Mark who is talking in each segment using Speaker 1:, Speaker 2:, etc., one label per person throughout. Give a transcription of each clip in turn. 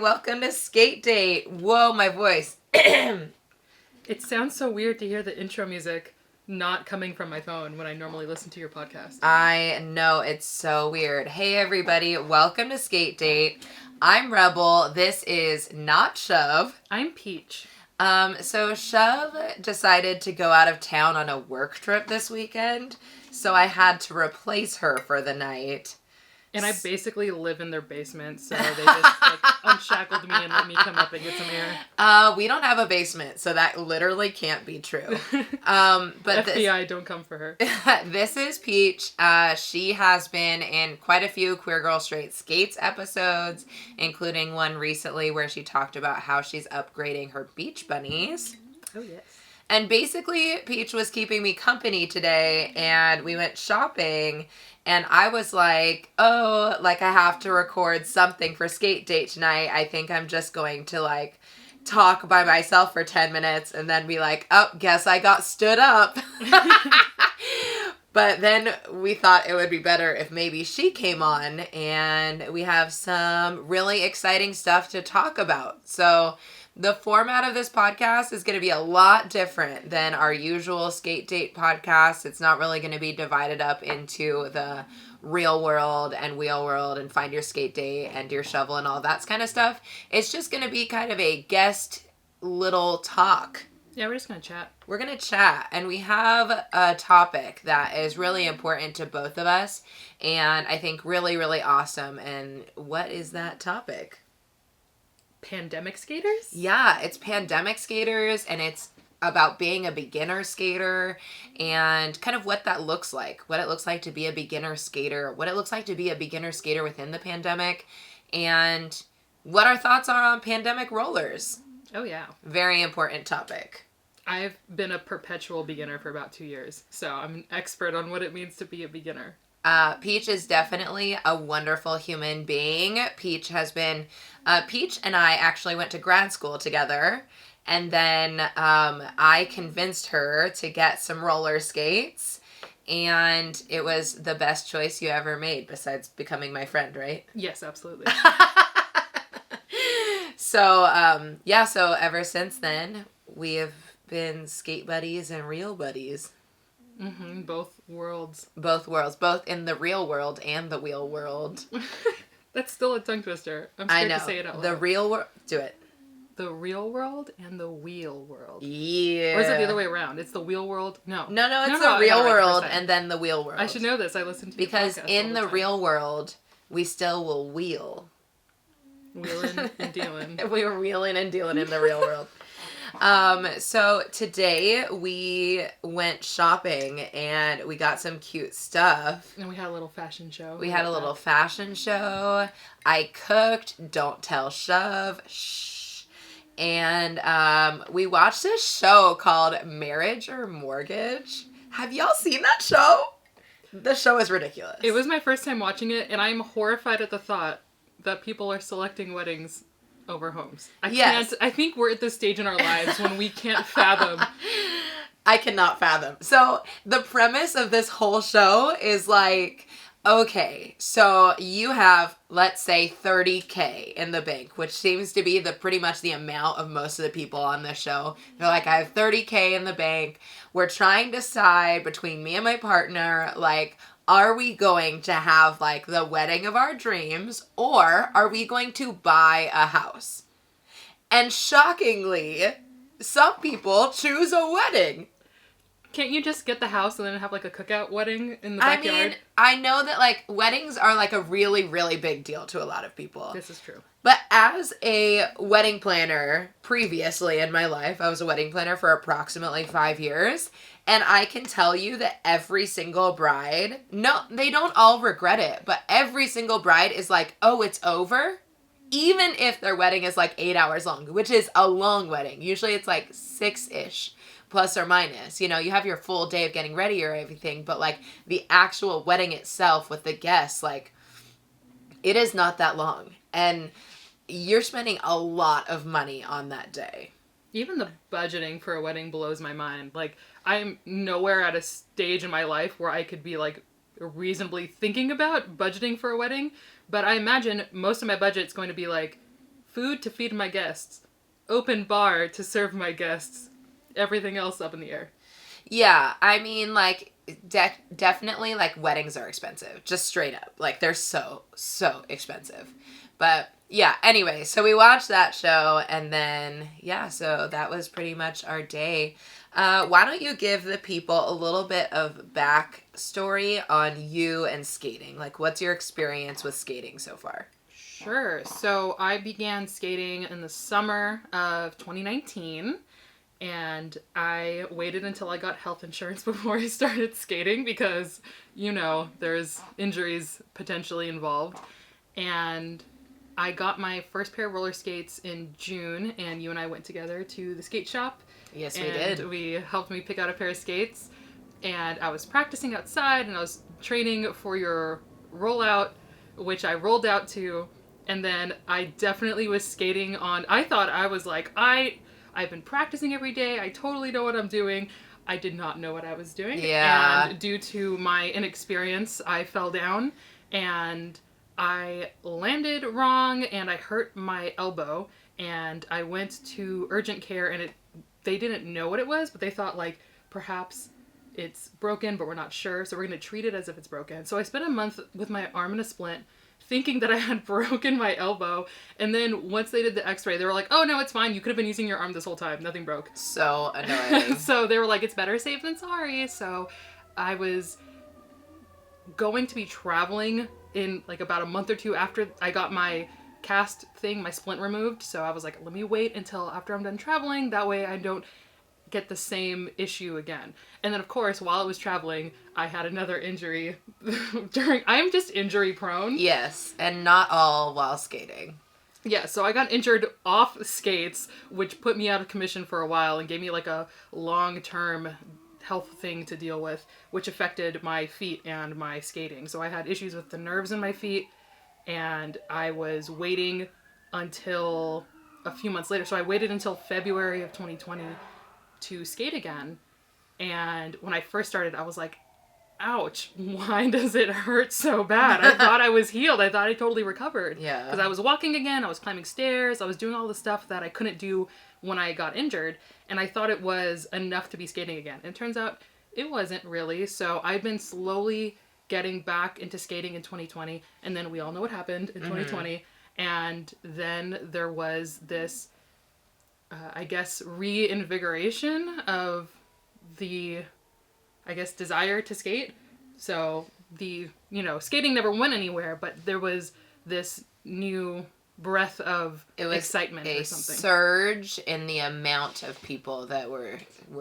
Speaker 1: welcome to Skate Date. Whoa, my voice.
Speaker 2: It sounds so weird to hear the intro music not coming from my phone when I normally listen to your podcast.
Speaker 1: I know, it's so weird. Hey everybody, welcome to Skate Date. I'm Rebel. This is not Shove.
Speaker 2: I'm Peach.
Speaker 1: So Shove decided to go out of town on a work trip this weekend, so I had to replace her for the night.
Speaker 2: And I basically live in their basement, so they just unshackled me and let me come up and get some air.
Speaker 1: We don't have a basement, so that literally can't be true. But
Speaker 2: FBI, don't come for her.
Speaker 1: This is Peach. She has been in quite a few Queer Girl Straight Skates episodes, including one recently where she talked about how she's upgrading her beach bunnies.
Speaker 2: Oh, yes.
Speaker 1: And basically, Peach was keeping me company today, and we went shopping. And I was like, I have to record something for Skate Date tonight. I think I'm just going to, talk by myself for 10 minutes and then be like, oh, guess I got stood up. But then we thought it would be better if maybe she came on, and we have some really exciting stuff to talk about. So the format of this podcast is going to be a lot different than our usual Skate Date podcast. It's not really going to be divided up into the real world and wheel world and find your skate date and your shovel and all that kind of stuff. It's just going to be kind of a guest little talk.
Speaker 2: Yeah, we're just going to chat.
Speaker 1: We're going to chat, and we have a topic that is really important to both of us, and I think really, really awesome. And what is that topic?
Speaker 2: Pandemic skaters?
Speaker 1: Yeah, it's pandemic skaters, and it's about being a beginner skater and kind of what that looks like, what it looks like to be a beginner skater, what it looks like to be a beginner skater within the pandemic, and what our thoughts are on pandemic rollers.
Speaker 2: Oh, yeah.
Speaker 1: Very important topic.
Speaker 2: I've been a perpetual beginner for about 2 years, so I'm an expert on what it means to be a beginner.
Speaker 1: Peach is definitely a wonderful human being. Peach and I actually went to grad school together, and then I convinced her to get some roller skates, and it was the best choice you ever made besides becoming my friend, right?
Speaker 2: Yes, absolutely.
Speaker 1: So, so ever since then, we have been skate buddies and real buddies.
Speaker 2: Mm-hmm, both worlds.
Speaker 1: Both worlds, both in the real world and the wheel world.
Speaker 2: That's still a tongue twister. I'm scared to say it out loud.
Speaker 1: The real world. Do it.
Speaker 2: The real world and the wheel world.
Speaker 1: Yeah.
Speaker 2: Or is it the other way around? It's the wheel world? No,
Speaker 1: it's the real world and then the wheel world.
Speaker 2: I should know this. I listened to
Speaker 1: because in the real world, we still will wheel.
Speaker 2: Wheeling and dealing.
Speaker 1: We were wheeling and dealing in the real world. So today we went shopping and we got some cute stuff.
Speaker 2: And we had a little fashion show.
Speaker 1: Fashion show. I cooked. Don't tell Shove. Shh. And we watched this show called Marriage or Mortgage. Have y'all seen that show? The show is ridiculous.
Speaker 2: It was my first time watching it, and I'm horrified at the thought that people are selecting weddings over homes. I think we're at this stage in our lives when we can't fathom.
Speaker 1: I cannot fathom. So the premise of this whole show is okay, so you have, let's say, $30K in the bank, which seems to be pretty much the amount of most of the people on this show. They're like, I have $30K in the bank. We're trying to decide between me and my partner, are we going to have, the wedding of our dreams, or are we going to buy a house? And shockingly, some people choose a wedding.
Speaker 2: Can't you just get the house and then have, a cookout wedding in the backyard?
Speaker 1: I mean, I know that, weddings are, a really, really big deal to a lot of people.
Speaker 2: This is true.
Speaker 1: But as a wedding planner previously in my life, I was a wedding planner for approximately 5 years. And I can tell you that every single bride, no, they don't all regret it, but every single bride is oh, it's over. Even if their wedding is 8 hours long, which is a long wedding. Usually it's 6-ish, plus or minus. You know, you have your full day of getting ready or everything, but the actual wedding itself with the guests, it is not that long. And you're spending a lot of money on that day.
Speaker 2: Even the budgeting for a wedding blows my mind. I'm nowhere at a stage in my life where I could be reasonably thinking about budgeting for a wedding, but I imagine most of my budget's going to be food to feed my guests, open bar to serve my guests, everything else up in the air.
Speaker 1: Yeah, I mean, like, definitely, like, weddings are expensive. Just straight up. Like, they're so expensive. But, yeah, anyway, so we watched that show, and then, yeah, so that was pretty much our day. Why don't you give the people a little bit of backstory on you and skating? Like, what's your experience with skating so far?
Speaker 2: Sure. So I began skating in the summer of 2019, and I waited until I got health insurance before I started skating because, there's injuries potentially involved. And I got my first pair of roller skates in June, and you and I went together to the skate shop.
Speaker 1: Yes, we did.
Speaker 2: And we helped me pick out a pair of skates, and I was practicing outside, and I was training for your rollout, which I rolled out to, and then I definitely was skating on, I thought I was like, I've been practicing every day, I totally know what I'm doing. I did not know what I was doing.
Speaker 1: Yeah.
Speaker 2: And due to my inexperience, I fell down, and I landed wrong, and I hurt my elbow, and I went to urgent care, and they didn't know what it was, but they thought, like, perhaps it's broken, but we're not sure, so we're going to treat it as if it's broken. So I spent a month with my arm in a splint, thinking that I had broken my elbow, and then once they did the x-ray, they were like, oh, no, it's fine, you could have been using your arm this whole time, nothing broke.
Speaker 1: So annoying.
Speaker 2: So they were like, it's better safe than sorry. So I was going to be traveling in, like, about a month or two after I got my cast thing, my splint removed, so I was like, let me wait until after I'm done traveling, that way I don't get the same issue again. And then, of course, while I was traveling, I had another injury I'm just injury prone.
Speaker 1: Yes, and not all while skating.
Speaker 2: Yeah, so I got injured off skates, which put me out of commission for a while and gave me, like, a long-term health thing to deal with, which affected my feet and my skating. So I had issues with the nerves in my feet, and I was waiting until a few months later. So I waited until February of 2020 to skate again. And when I first started, I was like, ouch, why does it hurt so bad? I thought I was healed. I thought I totally recovered.
Speaker 1: Yeah.
Speaker 2: Because I was walking again, I was climbing stairs, I was doing all the stuff that I couldn't do when I got injured. And I thought it was enough to be skating again. And it turns out it wasn't really. So I've been slowly getting back into skating in 2020. And then we all know what happened in 2020. And then there was this, I guess, reinvigoration of the, I guess, desire to skate. So skating never went anywhere, but there was this new breath of excitement or something.
Speaker 1: A surge in the amount of people that were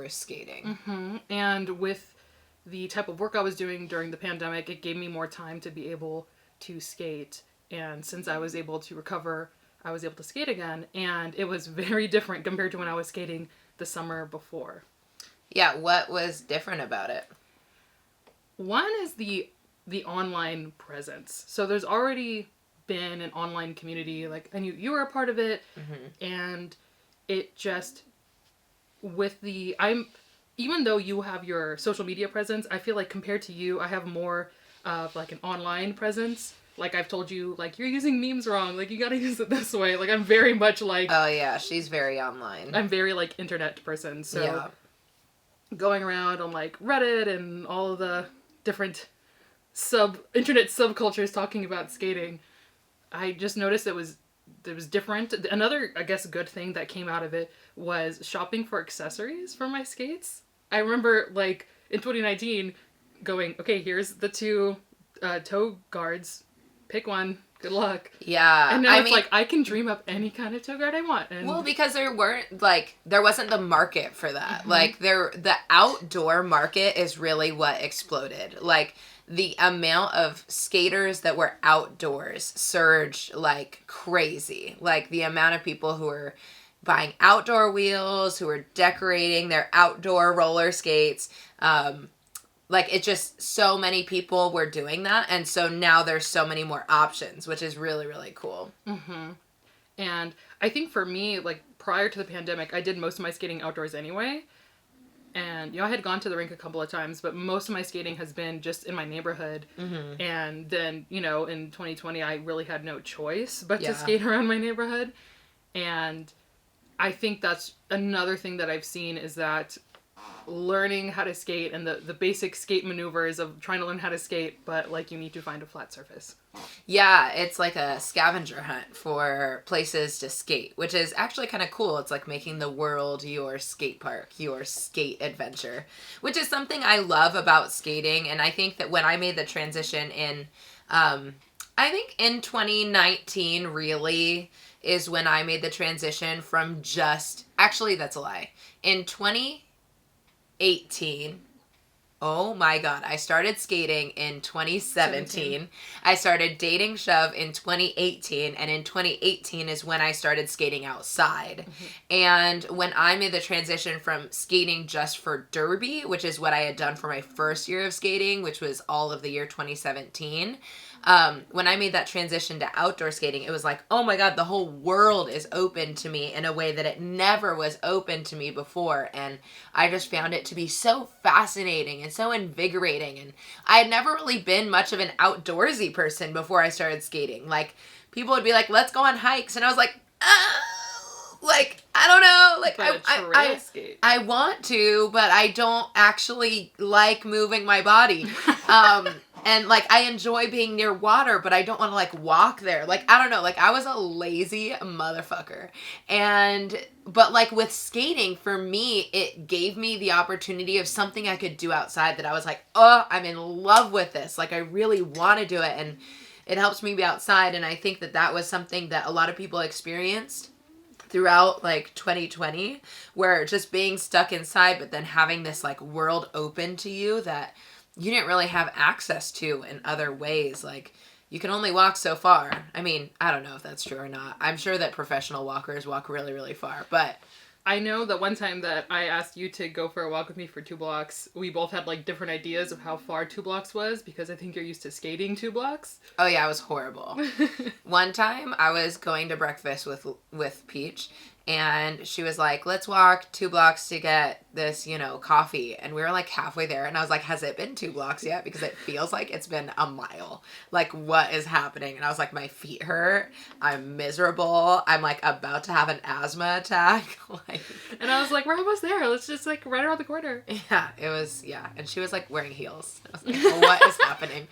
Speaker 1: skating.
Speaker 2: Mm-hmm. And with the type of work I was doing during the pandemic, it gave me more time to be able to skate. And since I was able to recover, I was able to skate again. And it was very different compared to when I was skating the summer before.
Speaker 1: Yeah, what was different about it?
Speaker 2: One is the online presence. So there's already been an online community, like I knew you were a part of it, and it just even though you have your social media presence, I feel like compared to you, I have more of like an online presence. Like I've told you, like, you're using memes wrong, like you gotta use it this way. Like I'm very much like,
Speaker 1: oh yeah, she's very online.
Speaker 2: I'm very like internet person, so
Speaker 1: yeah. Going
Speaker 2: around on like Reddit and all of the different internet subcultures talking about skating, I just noticed it was different. Another, I guess, good thing that came out of it was shopping for accessories for my skates. I remember, like, in 2019 going, okay, here's the two toe guards. Pick one. Good luck.
Speaker 1: Yeah.
Speaker 2: And now like, I can dream up any kind of toe guard I want. And
Speaker 1: well, because there wasn't the market for that. Like, the outdoor market is really what exploded. Like, the amount of skaters that were outdoors surged like crazy. Like, the amount of people who were buying outdoor wheels, who were decorating their outdoor roller skates. Like, it just, so many people were doing that. And so now there's so many more options, which is really, really cool.
Speaker 2: Mm-hmm. And I think for me, like, prior to the pandemic, I did most of my skating outdoors anyway. And, I had gone to the rink a couple of times, but most of my skating has been just in my neighborhood. Mm-hmm. And then, in 2020, I really had no choice but to skate around my neighborhood. And I think that's another thing that I've seen is that learning how to skate and the basic skate maneuvers of trying to learn how to skate, but like you need to find a flat surface.
Speaker 1: Yeah, it's like a scavenger hunt for places to skate, which is actually kind of cool. It's like making the world your skate park, your skate adventure, which is something I love about skating. And I think that when I made the transition I think in 2019 really is when I made the transition from actually that's a lie. In 2018, oh my God, I started skating in 2017. I started dating Shove in 2018, and in 2018 is when I started skating outside. Mm-hmm. And when I made the transition from skating just for derby, which is what I had done for my first year of skating, which was all of the year 2017, when I made that transition to outdoor skating, it was like, oh my God, the whole world is open to me in a way that it never was open to me before. And I just found it to be so fascinating and so invigorating. And I had never really been much of an outdoorsy person before I started skating. Like, people would be like, let's go on hikes. And I was like, like, I don't know. Like, I want to, but I don't actually like moving my body. And, like, I enjoy being near water, but I don't want to, like, walk there. Like, I don't know. Like, I was a lazy motherfucker. But, like, with skating, for me, it gave me the opportunity of something I could do outside that I was like, oh, I'm in love with this. Like, I really want to do it. And it helps me be outside. And I think that that was something that a lot of people experienced throughout, like, 2020, where just being stuck inside, but then having this, like, world open to you that you didn't really have access to in other ways. Like, you can only walk so far. I mean, I don't know if that's true or not. I'm sure that professional walkers walk really, really far, but
Speaker 2: I know that one time that I asked you to go for a walk with me for 2 blocks, we both had, like, different ideas of how far 2 blocks was, because I think you're used to skating 2 blocks.
Speaker 1: Oh yeah, it was horrible. One time I was going to breakfast with Peach, and she was like, let's walk 2 blocks to get this, coffee. And we were like halfway there. And I was like, has it been 2 blocks yet? Because it feels like it's been a mile. Like, what is happening? And I was like, my feet hurt. I'm miserable. I'm like about to have an asthma attack.
Speaker 2: And I was like, we're almost there. Let's just like right around the corner.
Speaker 1: Yeah, it was, yeah. And she was like wearing heels. I was like, well, what is happening?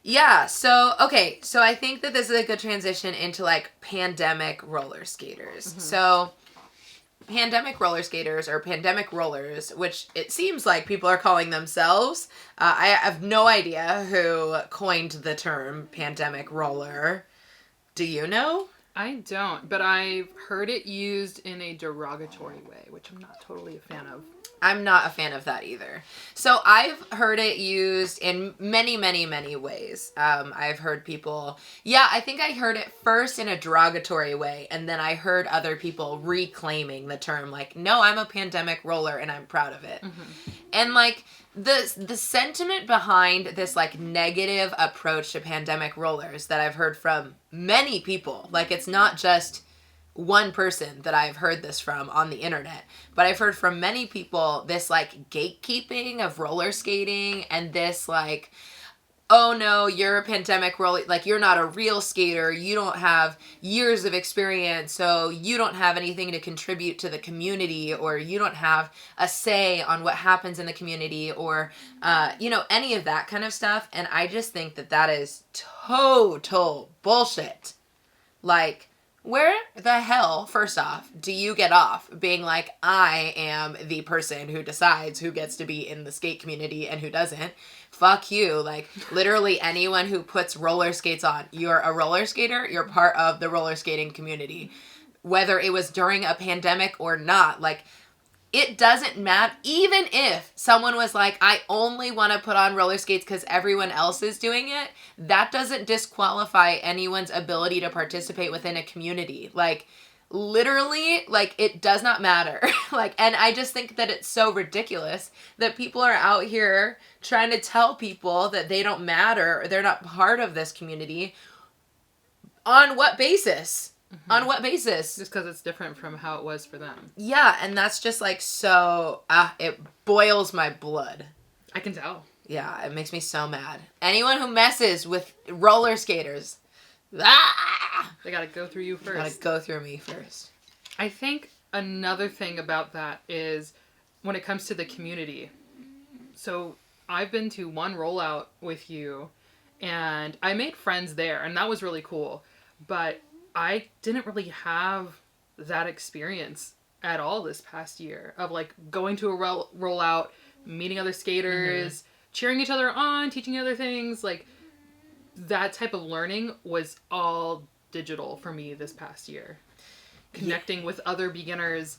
Speaker 1: Yeah, so I think that this is a good transition into, like, pandemic roller skaters. Mm-hmm. So, pandemic roller skaters, or pandemic rollers, which it seems like people are calling themselves. I have no idea who coined the term pandemic roller. Do you know?
Speaker 2: I don't, but I've heard it used in a derogatory way, which I'm not totally a fan of.
Speaker 1: I'm not a fan of that either. So I've heard it used in many, many, many ways. I've heard people, I think I heard it first in a derogatory way, and then I heard other people reclaiming the term, like, no, I'm a pandemic roller and I'm proud of it. Mm-hmm. And, like, the sentiment behind this, like, negative approach to pandemic rollers that I've heard from many people, like, it's not just one person that I've heard this from on the internet, but I've heard from many people this, like, gatekeeping of roller skating, and this, like, oh no, you're a pandemic roller, like, you're not a real skater, you don't have years of experience, so you don't have anything to contribute to the community, or you don't have a say on what happens in the community, or any of that kind of stuff. And I just think that that is total bullshit. Like, where the hell, first off, do you get off being like, I am the person who decides who gets to be in the skate community and who doesn't? Fuck you. Like, literally anyone who puts roller skates on, you're a roller skater, you're part of the roller skating community. Whether it was during a pandemic or not, like, it doesn't matter. Even if someone was like, I only want to put on roller skates because everyone else is doing it, that doesn't disqualify anyone's ability to participate within a community. Like, literally, like, it does not matter. Like, and I just think that it's so ridiculous that people are out here trying to tell people that they don't matter or they're not part of this community. On what basis? Mm-hmm. On what basis?
Speaker 2: Just because it's different from how it was for them.
Speaker 1: Yeah, and that's just, like, so, it boils my blood.
Speaker 2: I can tell.
Speaker 1: Yeah, it makes me so mad. Anyone who messes with roller skaters, Ah!
Speaker 2: They gotta go through you first.
Speaker 1: Gotta go through me first.
Speaker 2: I think another thing about that is when it comes to the community. So I've been to one rollout with you, and I made friends there, and that was really cool. But I didn't really have that experience at all this past year of like going to a rollout, meeting other skaters, cheering each other on, teaching other things. Like that type of learning was all digital for me this past year. Connecting with other beginners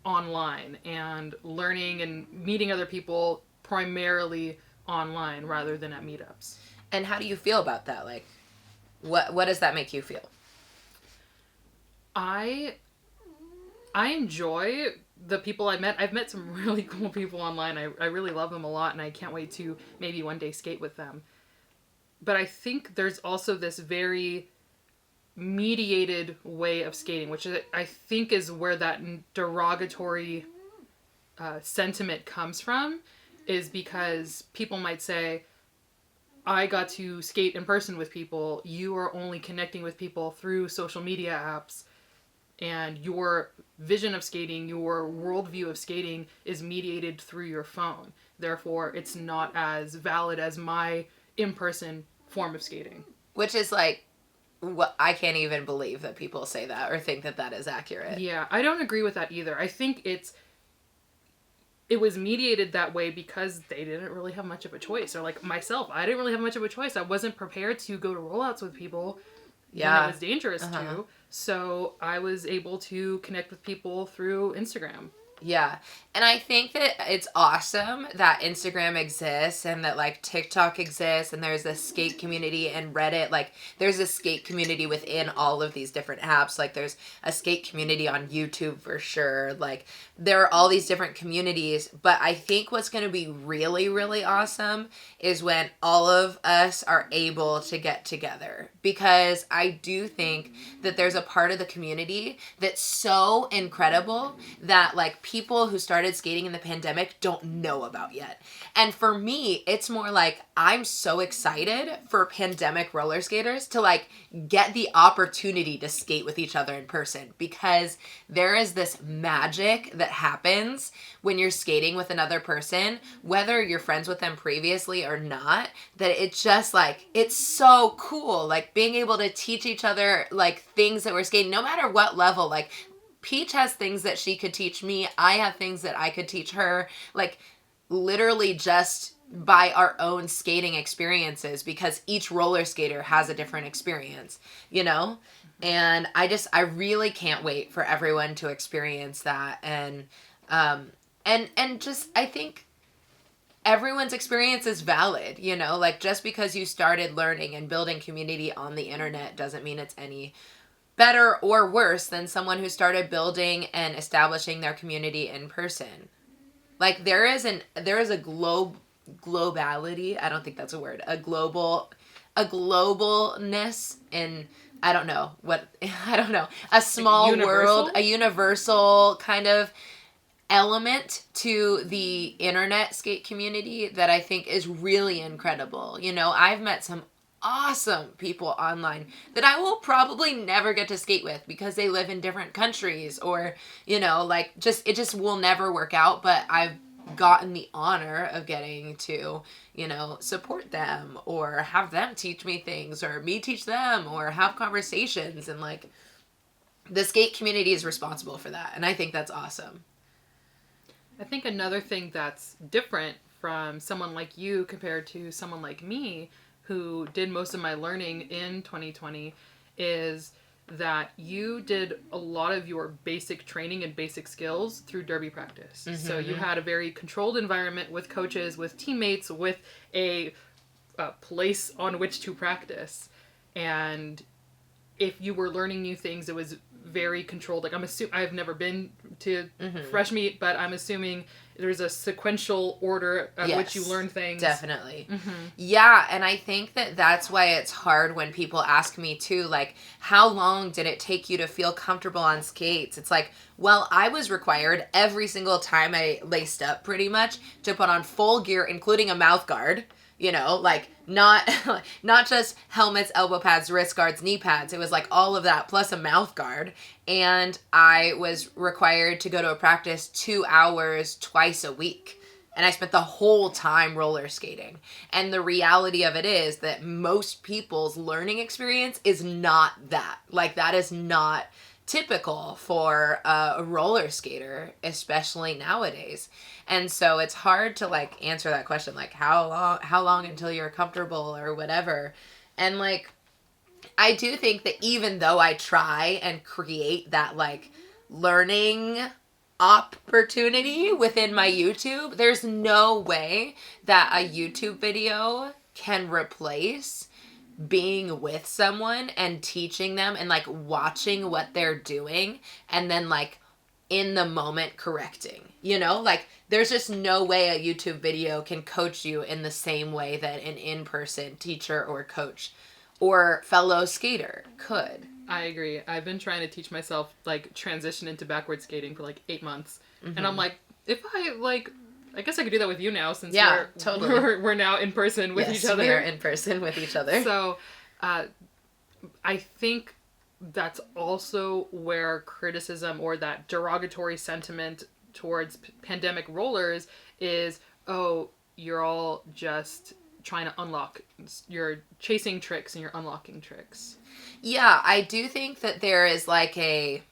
Speaker 2: online and learning and meeting other people primarily online rather than at meetups.
Speaker 1: And how do you feel about that? Like, what does that make you feel?
Speaker 2: I enjoy the people I met. I've met some really cool people online. I really love them a lot, and I can't wait to maybe one day skate with them. But I think there's also this very mediated way of skating, which I think is where that derogatory sentiment comes from, is because people might say, I got to skate in person with people, you are only connecting with people through social media apps, and your vision of skating, your worldview of skating is mediated through your phone. Therefore, it's not as valid as my in-person form of skating.
Speaker 1: Which is like, what, I can't even believe that people say that or think that that is accurate.
Speaker 2: Yeah, I don't agree with that either. I think it was mediated that way because they didn't really have much of a choice. Or like myself, I didn't really have much of a choice. I wasn't prepared to go to rollouts with people when it was dangerous to. So I was able to connect with people through Instagram.
Speaker 1: Yeah. And I think that it's awesome that Instagram exists and that like TikTok exists and there's this skate community and Reddit. Like there's a skate community within all of these different apps. Like there's a skate community on YouTube for sure. Like there are all these different communities. But I think what's going to be really, really awesome is when all of us are able to get together. Because I do think that there's a part of the community that's so incredible that like people who started skating in the pandemic don't know about yet. And for me, it's more like I'm so excited for pandemic roller skaters to like get the opportunity to skate with each other in person, because there is this magic that happens when you're skating with another person, whether you're friends with them previously or not, that it's just like, it's so cool. Like being able to teach each other like things that we're skating, no matter what level. Like Peach has things that she could teach me. I have things that I could teach her. Like literally just by our own skating experiences, because each roller skater has a different experience, you know? And I really can't wait for everyone to experience that. And just, I think everyone's experience is valid, you know? Like just because you started learning and building community on the internet doesn't mean it's any better or worse than someone who started building and establishing their community in person. Like there is a globality, I don't think that's a word, a globalness in, I don't know, a small world, a universal kind of element to the internet skate community that I think is really incredible. You know, I've met some awesome people online that I will probably never get to skate with because they live in different countries, or, you know, like it just will never work out. But I've gotten the honor of getting to, you know, support them or have them teach me things or me teach them or have conversations. And like the skate community is responsible for that. And I think that's awesome.
Speaker 2: I think another thing that's different from someone like you compared to someone like me who did most of my learning in 2020 is that you did a lot of your basic training and basic skills through derby practice. Mm-hmm. So you had a very controlled environment with coaches, with teammates, with a place on which to practice. And if you were learning new things, it was very controlled. Like I've never been to fresh meet, but I'm assuming there's a sequential order at which you learn things.
Speaker 1: Definitely. Mm-hmm. Yeah, and I think that that's why it's hard when people ask me too, like, how long did it take you to feel comfortable on skates? It's like, well, I was required every single time I laced up pretty much to put on full gear, including a mouth guard. like not not just helmets, elbow pads, wrist guards, knee pads. It was like all of that plus a mouth guard. And I was required to go to a practice 2 hours twice a week. And I spent the whole time roller skating. And the reality of it is that most people's learning experience is not that. Like, that is not typical for a roller skater, especially nowadays. And so it's hard to, like, answer that question, like, how long until you're comfortable or whatever. And, like, I do think that even though I try and create that, like, learning opportunity within my YouTube, there's no way that a YouTube video can replace being with someone and teaching them and, like, watching what they're doing and then, like, in the moment correcting, like, there's just no way a YouTube video can coach you in the same way that an in-person teacher or coach or fellow skater could.
Speaker 2: I agree. I've been trying to teach myself, like, transition into backward skating for, like, 8 months. Mm-hmm. And I'm like, if I, like, I guess I could do that with you now since we're now in person with each other.
Speaker 1: We are in person with each other.
Speaker 2: So, I think that's also where criticism or that derogatory sentiment towards pandemic rollers is, oh, you're all just trying to unlock. You're chasing tricks and you're unlocking tricks.
Speaker 1: Yeah, I do think that there is, like, I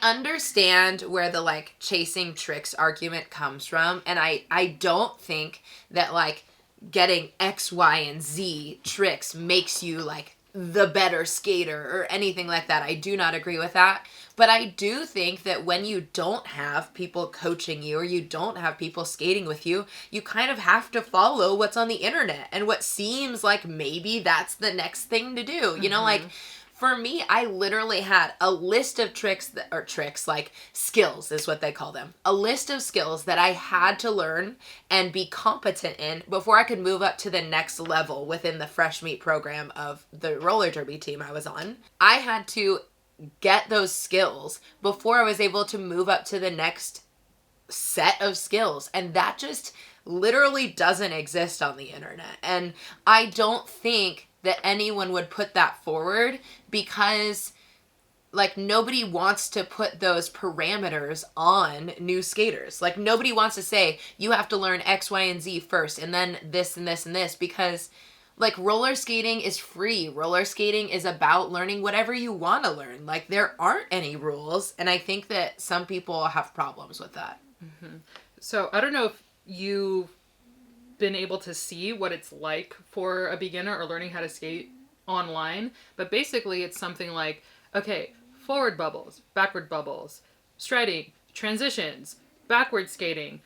Speaker 1: understand where the, like, chasing tricks argument comes from, and I don't think that, like, getting X, Y, and Z tricks makes you, like, the better skater or anything like that. I do not agree with that. But I do think that when you don't have people coaching you or you don't have people skating with you, you kind of have to follow what's on the internet and what seems like maybe that's the next thing to do. Like, for me, I literally had a list of tricks, like skills is what they call them. A list of skills that I had to learn and be competent in before I could move up to the next level within the fresh meat program of the roller derby team I was on. I had to get those skills before I was able to move up to the next set of skills. And that just literally doesn't exist on the internet. And I don't think that anyone would put that forward because, like, nobody wants to put those parameters on new skaters. Like, nobody wants to say, you have to learn X, Y, and Z first, and then this and this and this, because, like, roller skating is free. Roller skating is about learning whatever you want to learn. Like, there aren't any rules, and I think that some people have problems with that.
Speaker 2: Mm-hmm. So, I don't know if you've been able to see what it's like for a beginner or learning how to skate online, but basically it's something like, okay, forward bubbles, backward bubbles, striding, transitions, backward skating,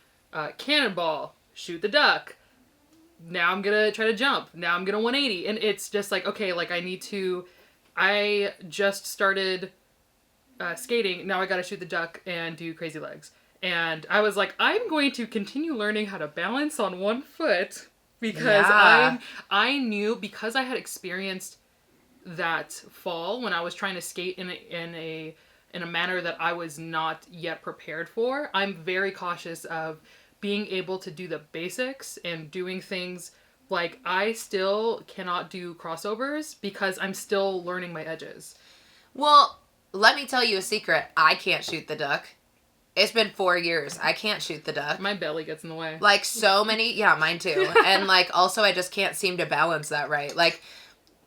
Speaker 2: cannonball, shoot the duck, now I'm gonna try to jump, now I'm gonna 180, and it's just like, okay, like, I just started skating, now I gotta shoot the duck and do crazy legs. And I was like, I'm going to continue learning how to balance on one foot because I knew, because I had experienced that fall when I was trying to skate in a manner that I was not yet prepared for. I'm very cautious of being able to do the basics and doing things like I still cannot do crossovers because I'm still learning my edges.
Speaker 1: Well, let me tell you a secret. I can't shoot the duck. It's been 4 years. I can't shoot the duck.
Speaker 2: My belly gets in the way.
Speaker 1: Like, so many... Yeah, mine too. And, like, also I just can't seem to balance that right. Like,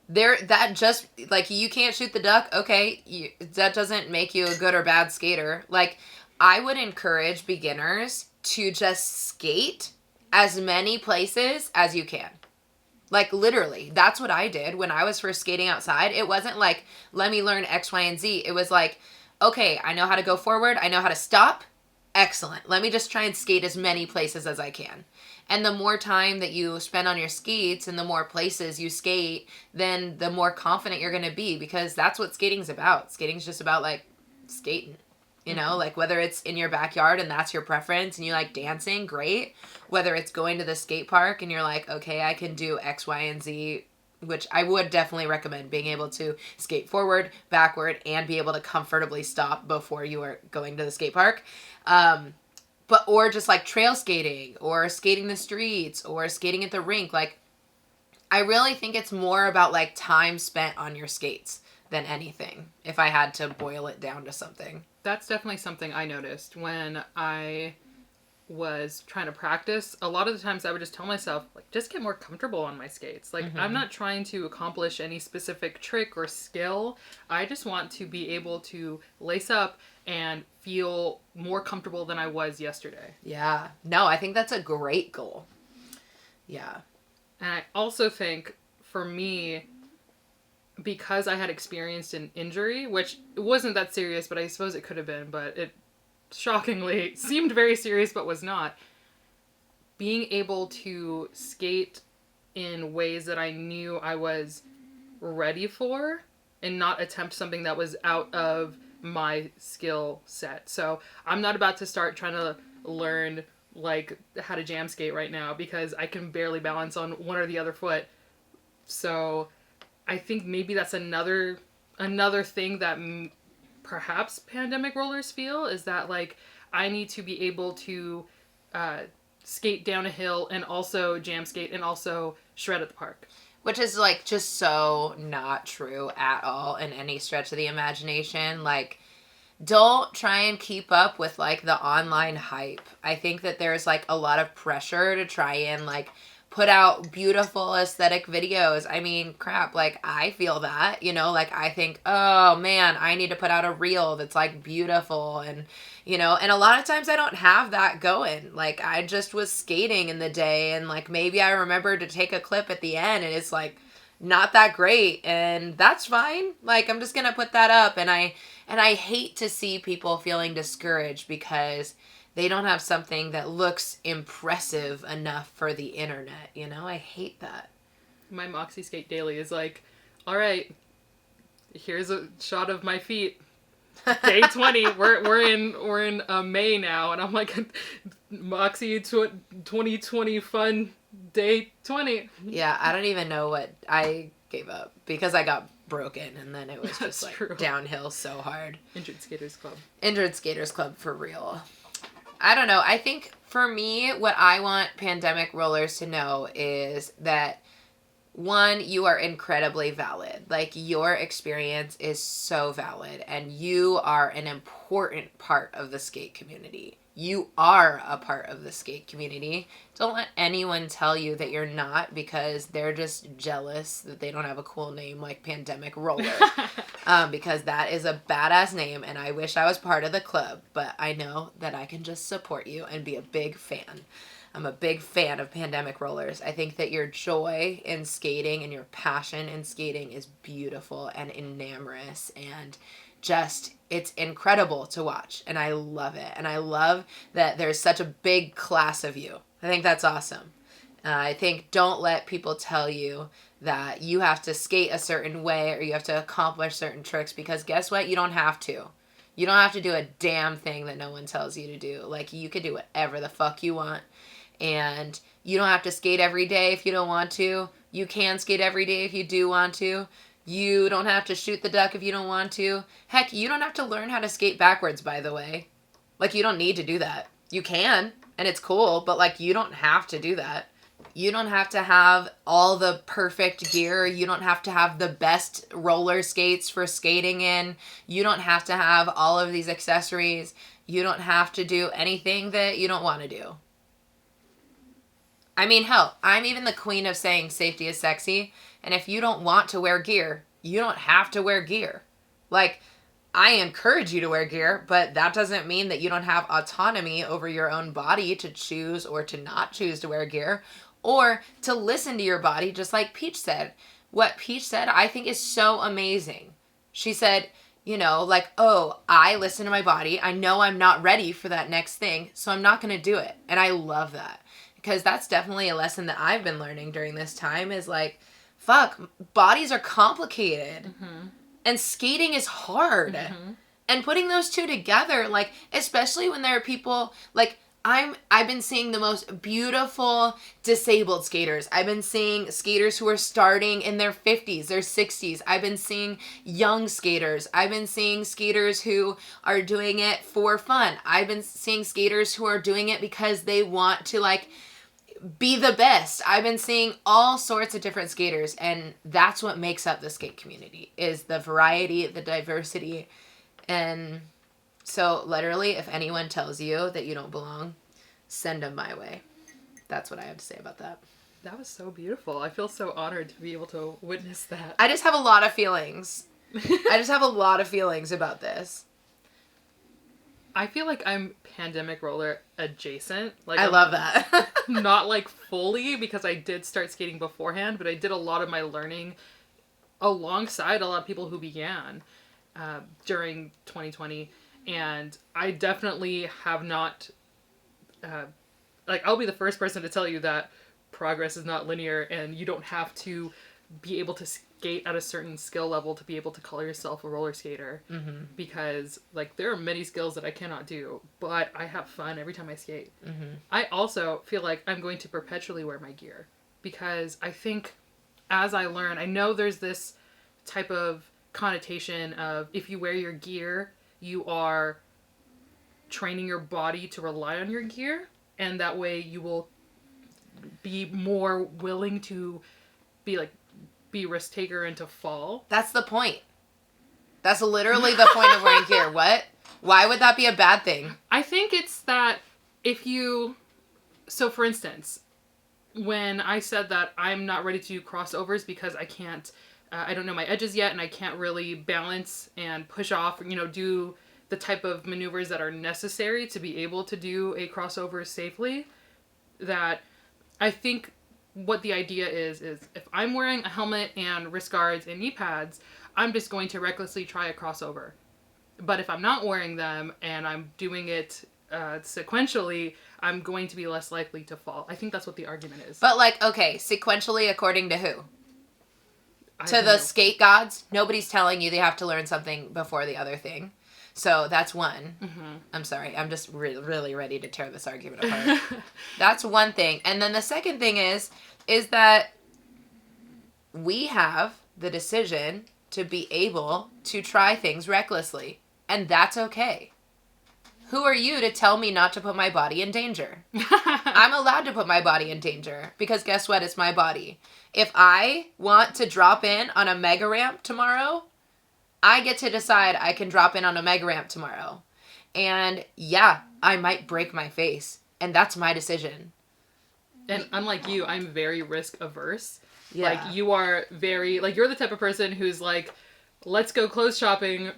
Speaker 1: you can't shoot the duck. Okay, that doesn't make you a good or bad skater. Like, I would encourage beginners to just skate as many places as you can. Like, literally. That's what I did when I was first skating outside. It wasn't like, let me learn X, Y, and Z. It was like, okay, I know how to go forward. I know how to stop. Excellent. Let me just try and skate as many places as I can. And the more time that you spend on your skates and the more places you skate, then the more confident you're going to be, because that's what skating's about. Skating's just about, like, skating. Like, whether it's in your backyard and that's your preference and you like dancing, great. Whether it's going to the skate park and you're like, okay, I can do X, Y, and Z, which I would definitely recommend, being able to skate forward, backward, and be able to comfortably stop before you are going to the skate park. or just like trail skating or skating the streets or skating at the rink. Like, I really think it's more about like time spent on your skates than anything, if I had to boil it down to something.
Speaker 2: That's definitely something I noticed when I was trying to practice. A lot of the times I would just tell myself, like, just get more comfortable on my skates. Like, I'm not trying to accomplish any specific trick or skill. I just want to be able to lace up and feel more comfortable than I was yesterday.
Speaker 1: Yeah. No, I think that's a great goal. Yeah.
Speaker 2: And I also think, for me, because I had experienced an injury, which wasn't that serious, but I suppose it could have been, but it shockingly seemed very serious but was not, being able to skate in ways that I knew I was ready for and not attempt something that was out of my skill set. So I'm not about to start trying to learn like how to jam skate right now because I can barely balance on one or the other foot. So I think maybe that's another thing that perhaps pandemic rollers feel, is that like I need to be able to skate down a hill and also jam skate and also shred at the park.
Speaker 1: Which is like just so not true at all in any stretch of the imagination. Like, don't try and keep up with like the online hype. I think that there's like a lot of pressure to try and like put out beautiful aesthetic videos. I mean, crap, like I feel that, you know, like I think, oh man, I need to put out a reel that's like beautiful, and you know, and a lot of times I don't have that going. Like I just was skating in the day and like maybe I remembered to take a clip at the end and it's like not that great, and that's fine. Like I'm just going to put that up, and I hate to see people feeling discouraged because they don't have something that looks impressive enough for the internet, you know? I hate that.
Speaker 2: My Moxie Skate Daily is like, all right, here's a shot of my feet. Day 20. We're in May now, and I'm like, Moxie 2020 fun day 20.
Speaker 1: Yeah, I don't even know what I gave up because I got broken, and then it was just like
Speaker 2: true.
Speaker 1: Downhill so hard.
Speaker 2: Injured Skaters Club.
Speaker 1: Injured Skaters Club for real. I don't know. I think for me, what I want pandemic rollers to know is that, one, you are incredibly valid. Like, your experience is so valid, and you are an important part of the skate community. You are a part of the skate community. Don't let anyone tell you that you're not, because they're just jealous that they don't have a cool name like Pandemic Roller. Because that is a badass name, and I wish I was part of the club, but I know that I can just support you and be a big fan. I'm a big fan of Pandemic Rollers. I think that your joy in skating and your passion in skating is beautiful and enamorous, and just, it's incredible to watch, and I love it. And I love that there's such a big class of you. I think that's awesome. I think don't let people tell you that you have to skate a certain way or you have to accomplish certain tricks, because guess what? You don't have to. You don't have to do a damn thing that no one tells you to do. Like, you can do whatever the fuck you want, and you don't have to skate every day if you don't want to. You can skate every day if you do want to. You don't have to shoot the duck if you don't want to. Heck, you don't have to learn how to skate backwards, by the way. Like, you don't need to do that. You can, and it's cool, but, like, you don't have to do that. You don't have to have all the perfect gear. You don't have to have the best roller skates for skating in. You don't have to have all of these accessories. You don't have to do anything that you don't want to do. I mean, hell, I'm even the queen of saying safety is sexy. And if you don't want to wear gear, you don't have to wear gear. Like, I encourage you to wear gear, but that doesn't mean that you don't have autonomy over your own body to choose or to not choose to wear gear, or to listen to your body, just like Peach said. What Peach said, I think, is so amazing. She said, you know, like, oh, I listen to my body. I know I'm not ready for that next thing, so I'm not going to do it. And I love that, because that's definitely a lesson that I've been learning during this time, is like, fuck, bodies are complicated. Mm-hmm. And skating is hard. Mm-hmm. And putting those two together, like, especially when there are people, like, I've been seeing the most beautiful disabled skaters. I've been seeing skaters who are starting in their 50s, their 60s. I've been seeing young skaters. I've been seeing skaters who are doing it for fun. I've been seeing skaters who are doing it because they want to like be the best. I've been seeing all sorts of different skaters, and that's what makes up the skate community, is the variety, the diversity. And so literally, if anyone tells you that you don't belong, send them my way. That's what I have to say about that.
Speaker 2: That was so beautiful. I feel so honored to be able to witness that.
Speaker 1: I just have a lot of feelings. I just have a lot of feelings about this.
Speaker 2: I feel like I'm pandemic roller adjacent. Like
Speaker 1: I love that.
Speaker 2: Not like fully, because I did start skating beforehand, but I did a lot of my learning alongside a lot of people who began during 2020. And I definitely have not, I'll be the first person to tell you that progress is not linear, and you don't have to be able to skate at a certain skill level to be able to call yourself a roller skater. Mm-hmm. Because like there are many skills that I cannot do, but I have fun every time I skate. Mm-hmm. I also feel like I'm going to perpetually wear my gear, because I think as I learn, I know there's this type of connotation of if you wear your gear, you are training your body to rely on your gear, and that way you will be more willing to be risk taker and to fall.
Speaker 1: That's the point. That's literally the point of wearing gear. What? Why would that be a bad thing?
Speaker 2: I think it's that so for instance, when I said that I'm not ready to do crossovers because I can't, I don't know my edges yet, and I can't really balance and push off, do the type of maneuvers that are necessary to be able to do a crossover safely, that I think what the idea is if I'm wearing a helmet and wrist guards and knee pads, I'm just going to recklessly try a crossover. But if I'm not wearing them and I'm doing it sequentially, I'm going to be less likely to fall. I think that's what the argument is.
Speaker 1: But okay, sequentially according to who? To the skate gods? Nobody's telling you they have to learn something before the other thing. So that's one. Mm-hmm. I'm sorry. I'm just really ready to tear this argument apart. That's one thing. And then the second thing is that we have the decision to be able to try things recklessly. And that's okay. Who are you to tell me not to put my body in danger? I'm allowed to put my body in danger, because guess what? It's my body. If I want to drop in on a mega ramp tomorrow, I get to decide I can drop in on a mega ramp tomorrow. And yeah, I might break my face. And that's my decision.
Speaker 2: And unlike you, I'm very risk averse.
Speaker 1: Yeah.
Speaker 2: Like, you are very, you're the type of person who's like, let's go clothes shopping.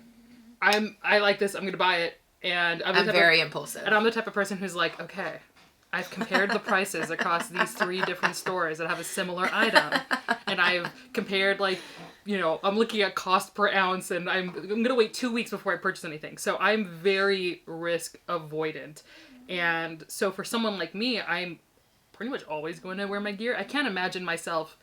Speaker 2: I like this. I'm going to buy it. And I'm
Speaker 1: very impulsive.
Speaker 2: And I'm the type of person who's like, okay, I've compared the prices across these 3 different stores that have a similar item. And I've compared, I'm looking at cost per ounce, and I'm going to wait 2 weeks before I purchase anything. So I'm very risk avoidant. And so for someone like me, I'm pretty much always going to wear my gear. I can't imagine myself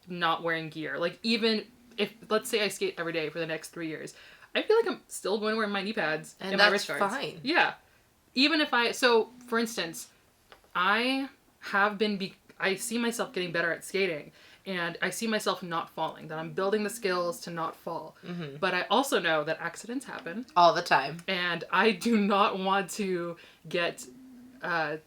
Speaker 2: not wearing gear. Even if, let's say I skate every day for the next 3 years, I feel like I'm still going to wear my knee pads and my wrist guards.
Speaker 1: Fine.
Speaker 2: Yeah. Even if so for instance, I see myself getting better at skating, and I see myself not falling, that I'm building the skills to not fall. Mm-hmm. But I also know that accidents happen.
Speaker 1: All the time.
Speaker 2: And I do not want to get, out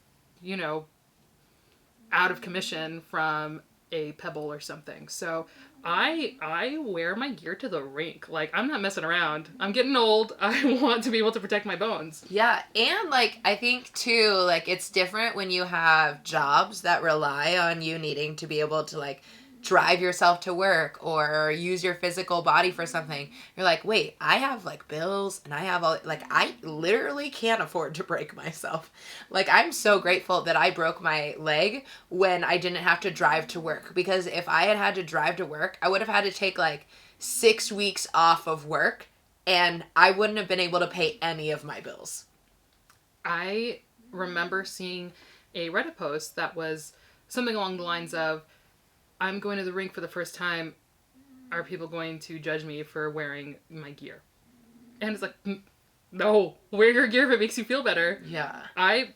Speaker 2: of commission from a pebble or something. So I wear my gear to the rink. I'm not messing around. I'm getting old. I want to be able to protect my bones.
Speaker 1: Yeah, and I think too, it's different when you have jobs that rely on you needing to be able to drive yourself to work or use your physical body for something. You're like, wait, I have bills, and I have all, I literally can't afford to break myself. I'm so grateful that I broke my leg when I didn't have to drive to work, because if I had to drive to work, I would have had to take 6 weeks off of work, and I wouldn't have been able to pay any of my bills.
Speaker 2: I remember seeing a Reddit post that was something along the lines of, I'm going to the rink for the first time. Are people going to judge me for wearing my gear? And it's no, wear your gear if it makes you feel better.
Speaker 1: Yeah.
Speaker 2: I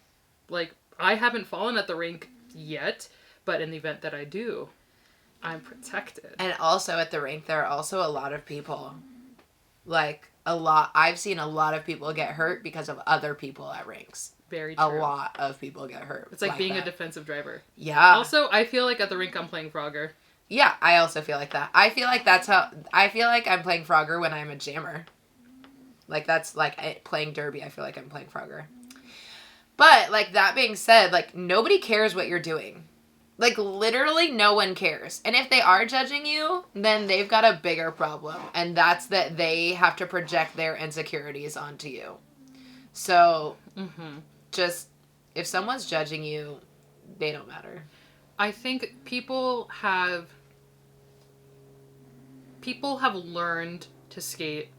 Speaker 2: like, I haven't fallen at the rink yet, but in the event that I do, I'm protected.
Speaker 1: And also at the rink, there are also a lot of people. Like, I've seen a lot of people get hurt because of other people at rinks.
Speaker 2: Very true.
Speaker 1: A lot of people get hurt.
Speaker 2: It's like being a defensive driver.
Speaker 1: Yeah.
Speaker 2: Also, I feel like at the rink I'm playing Frogger.
Speaker 1: Yeah, I also feel like that. I feel like I'm playing Frogger when I'm a jammer. Like, that's like playing derby. I feel like I'm playing Frogger. But, like, that being said, like, nobody cares what you're doing. Like, literally no one cares. And if they are judging you, then they've got a bigger problem. And that's that they have to project their insecurities onto you. So, just, if someone's judging you, they don't matter.
Speaker 2: I think people have learned to skate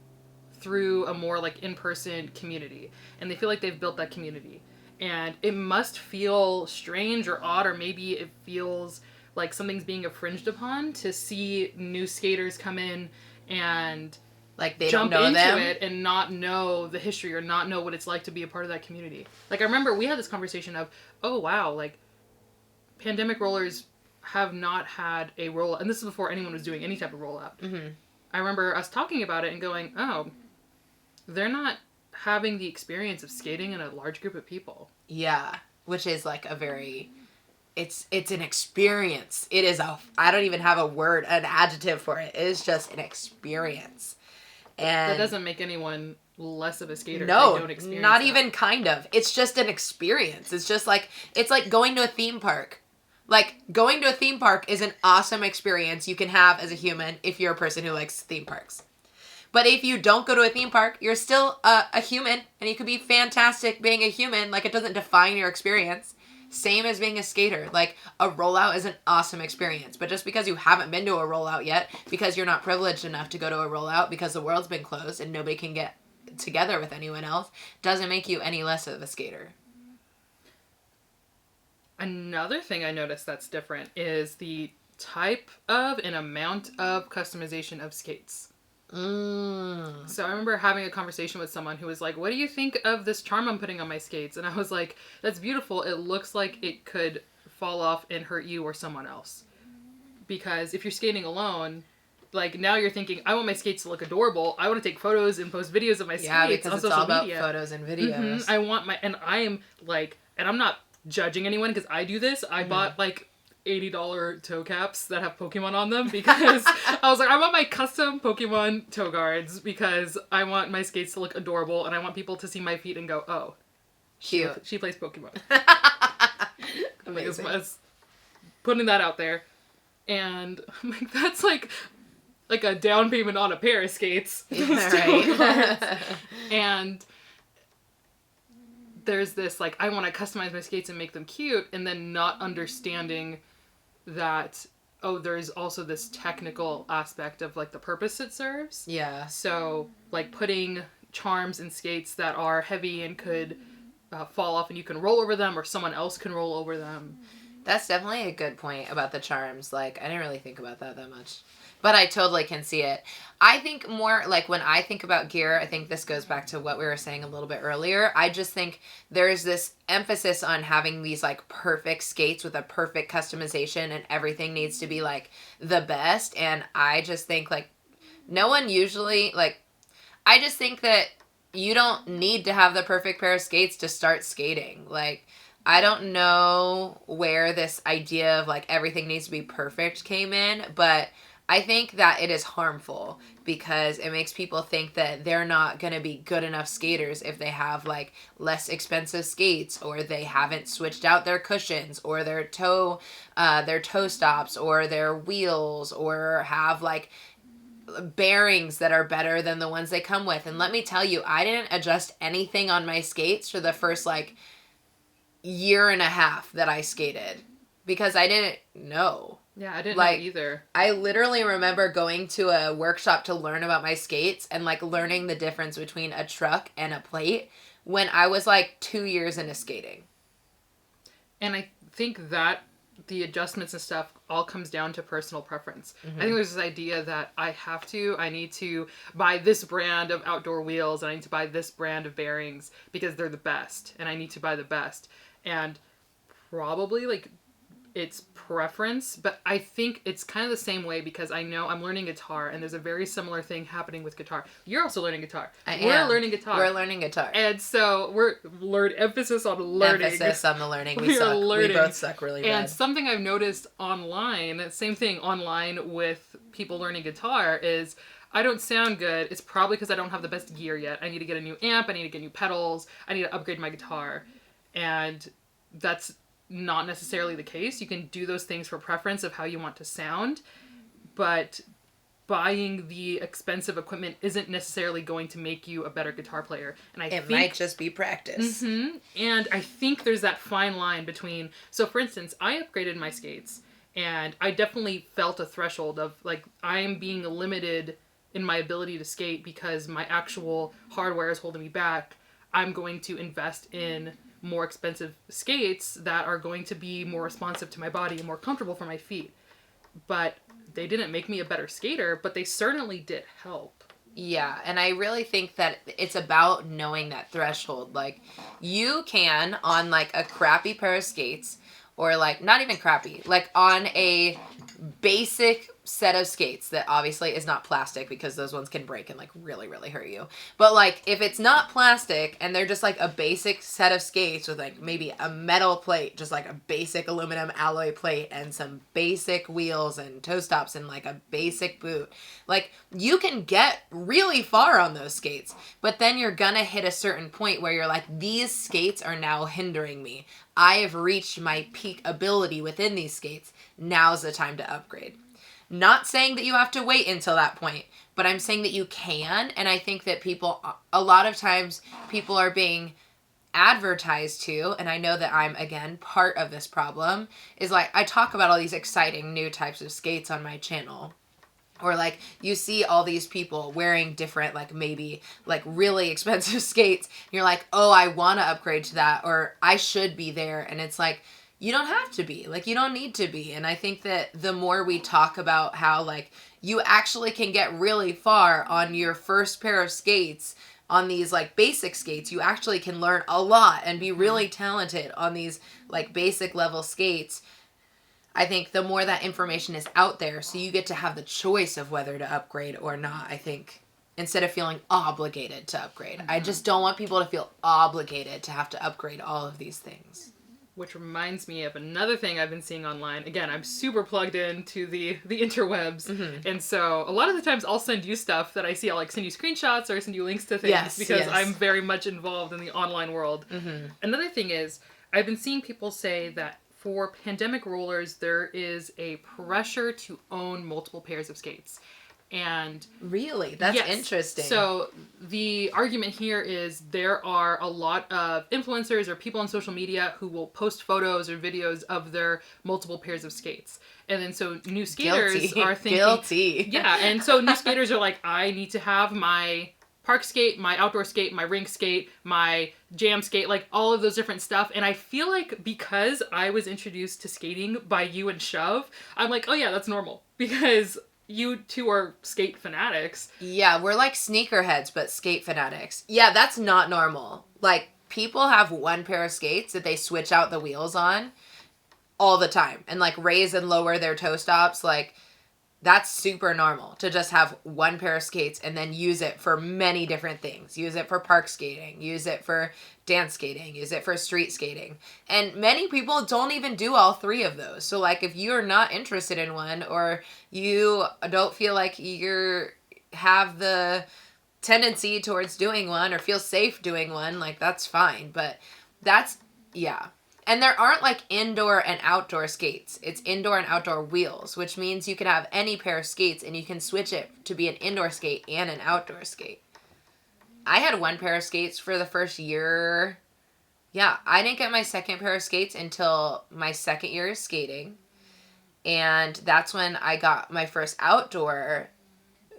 Speaker 2: through a more, like, in-person community. And they feel like they've built that community. And it must feel strange or odd, or maybe it feels like something's being infringed upon to see new skaters come in and
Speaker 1: like they
Speaker 2: jump
Speaker 1: don't know
Speaker 2: into
Speaker 1: them.
Speaker 2: it and not know the history or not know what it's like to be a part of that community. Like, I remember we had this conversation of, oh wow, like, pandemic rollers have not had a rollout, and this is before anyone was doing any type of rollout.
Speaker 1: Mm-hmm. I
Speaker 2: remember us talking about it and going, oh, they're not having the experience of skating in a large group of people.
Speaker 1: Yeah, which is like a very, it's an experience. It is I don't even have an adjective for it. It is just an experience. And
Speaker 2: that doesn't make anyone less of a skater.
Speaker 1: No,
Speaker 2: if they don't experience
Speaker 1: not
Speaker 2: that.
Speaker 1: even kind of. It's just an experience. It's just like, it's like going to a theme park. Like, going to a theme park is an awesome experience you can have as a human if you're a person who likes theme parks. But if you don't go to a theme park, you're still a human, and you could be fantastic being a human. Like, it doesn't define your experience. Same as being a skater. Like, a rollout is an awesome experience. But just because you haven't been to a rollout yet, because you're not privileged enough to go to a rollout, because the world's been closed and nobody can get together with anyone else, doesn't make you any less of a skater.
Speaker 2: Another thing I noticed that's different is the type of and amount of customization of skates. So I remember having a conversation with someone who was like, what do you think of this charm I'm putting on my skates? And I was like, that's beautiful. It looks like it could fall off and hurt you or someone else. Because if you're skating alone, like, now you're thinking, I want my skates to look adorable. I want to take photos and post videos of my skates on social media.
Speaker 1: Yeah, because it's all about photos and videos.
Speaker 2: I want and I am like, and I'm not judging anyone because I do this. I bought like $80 toe caps that have Pokemon on them because I was like, I want my custom Pokemon toe guards because I want my skates to look adorable and I want people to see my feet and go, oh,
Speaker 1: cute.
Speaker 2: She plays Pokemon.
Speaker 1: Amazing.
Speaker 2: As putting that out there. And I'm like, that's like a down payment on a pair of skates.
Speaker 1: Right.
Speaker 2: And there's this, like, I want to customize my skates and make them cute, and then not understanding that, oh, there's also this technical aspect of, like, the purpose it serves.
Speaker 1: Yeah.
Speaker 2: So, like, putting charms in skates that are heavy and could fall off and you can roll over them or someone else can roll over them.
Speaker 1: That's definitely a good point about the charms. Like, I didn't really think about that much. But I totally can see it. I think more, like, when I think about gear, I think this goes back to what we were saying a little bit earlier. I just think there's this emphasis on having these, like, perfect skates with a perfect customization and everything needs to be, like, the best. And I just think, like, no one usually, like, I just think that you don't need to have the perfect pair of skates to start skating. Like, I don't know where this idea of, like, everything needs to be perfect came in, but I think that it is harmful because it makes people think that they're not going to be good enough skaters if they have, like, less expensive skates or they haven't switched out their cushions or their toe stops or their wheels or have, like, bearings that are better than the ones they come with. And let me tell you, I didn't adjust anything on my skates for the first, like, year and a half that I skated because I didn't know.
Speaker 2: Yeah, I didn't
Speaker 1: like,
Speaker 2: know either.
Speaker 1: I literally remember going to a workshop to learn about my skates and, like, learning the difference between a truck and a plate when I was, like, 2 years into skating.
Speaker 2: And I think that the adjustments and stuff all comes down to personal preference. I think there's this idea that I need to buy this brand of outdoor wheels and I need to buy this brand of bearings because they're the best and I need to buy the best. And probably, like, it's preference, but I think it's kind of the same way because I know I'm learning guitar and there's a very similar thing happening with guitar. You're also learning guitar. We're learning guitar.
Speaker 1: We're learning guitar.
Speaker 2: And so emphasis on learning.
Speaker 1: Emphasis on the learning. We suck. Learning. We both suck really bad.
Speaker 2: And something I've noticed online, same thing online with people learning guitar, is I don't sound good. It's probably because I don't have the best gear yet. I need to get a new amp. I need to get new pedals. I need to upgrade my guitar. And that's not necessarily the case. You can do those things for preference of how you want to sound, but buying the expensive equipment isn't necessarily going to make you a better guitar player. And it
Speaker 1: might just be practice.
Speaker 2: Mm-hmm, and I think there's that fine line between, so for instance, I upgraded my skates and I definitely felt a threshold of like, I am being limited in my ability to skate because my actual hardware is holding me back. I'm going to invest in more expensive skates that are going to be more responsive to my body and more comfortable for my feet. But they didn't make me a better skater, but they certainly did help.
Speaker 1: Yeah, and I really think that it's about knowing that threshold. Like, you can, on, like, a crappy pair of skates, or, like, not even crappy, like, on a basic set of skates that obviously is not plastic because those ones can break and, like, really, really hurt you. But, like, if it's not plastic and they're just, like, a basic set of skates with, like, maybe a metal plate, just, like, a basic aluminum alloy plate and some basic wheels and toe stops and, like, a basic boot, like, you can get really far on those skates. But then you're gonna hit a certain point where you're like, these skates are now hindering me. I have reached my peak ability within these skates. Now's the time to upgrade. Not saying that you have to wait until that point, but I'm saying that you can. And I think that a lot of times people are being advertised to, and I know that I'm, again, part of this problem, is like, I talk about all these exciting new types of skates on my channel. Or, like, you see all these people wearing different, like, maybe, like, really expensive skates. And you're like, oh, I want to upgrade to that, or I should be there. And it's like, you don't have to be. Like, you don't need to be. And I think that the more we talk about how, like, you actually can get really far on your first pair of skates, on these, like, basic skates, you actually can learn a lot and be really talented on these, like, basic level skates. I think the more that information is out there, so you get to have the choice of whether to upgrade or not, I think, instead of feeling obligated to upgrade. Mm-hmm. I just don't want people to feel obligated to have to upgrade all of these things.
Speaker 2: Which reminds me of another thing I've been seeing online. Again, I'm super plugged into the interwebs. Mm-hmm. And so a lot of the times I'll send you stuff that I see. I'll, like, send you screenshots or send you links to things because I'm very much involved in the online world. Mm-hmm. Another thing is, I've been seeing people say that for pandemic rollers, there is a pressure to own multiple pairs of skates. And
Speaker 1: really, that's interesting.
Speaker 2: So the argument here is there are a lot of influencers or people on social media who will post photos or videos of their multiple pairs of skates. And then so new skaters are thinking...
Speaker 1: Guilty.
Speaker 2: Yeah, and so new skaters are like, I need to have my park skate, my outdoor skate, my rink skate, my jam skate, like all of those different stuff. And I feel like because I was introduced to skating by you and Shove, I'm like, oh yeah, that's normal. Because you two are skate fanatics.
Speaker 1: Yeah, we're like sneakerheads, but skate fanatics. Yeah, that's not normal. Like, people have one pair of skates that they switch out the wheels on all the time. And, like, raise and lower their toe stops, like... That's super normal to just have one pair of skates and then use it for many different things. Use it for park skating, use it for dance skating, use it for street skating. And many people don't even do all three of those. So, like, if you're not interested in one or you don't feel like you have the tendency towards doing one or feel safe doing one, like, that's fine. But that's, yeah. And there aren't, like, indoor and outdoor skates. It's indoor and outdoor wheels, which means you can have any pair of skates and you can switch it to be an indoor skate and an outdoor skate. I had one pair of skates for the first year. Yeah, I didn't get my second pair of skates until my second year of skating. And that's when I got my first outdoor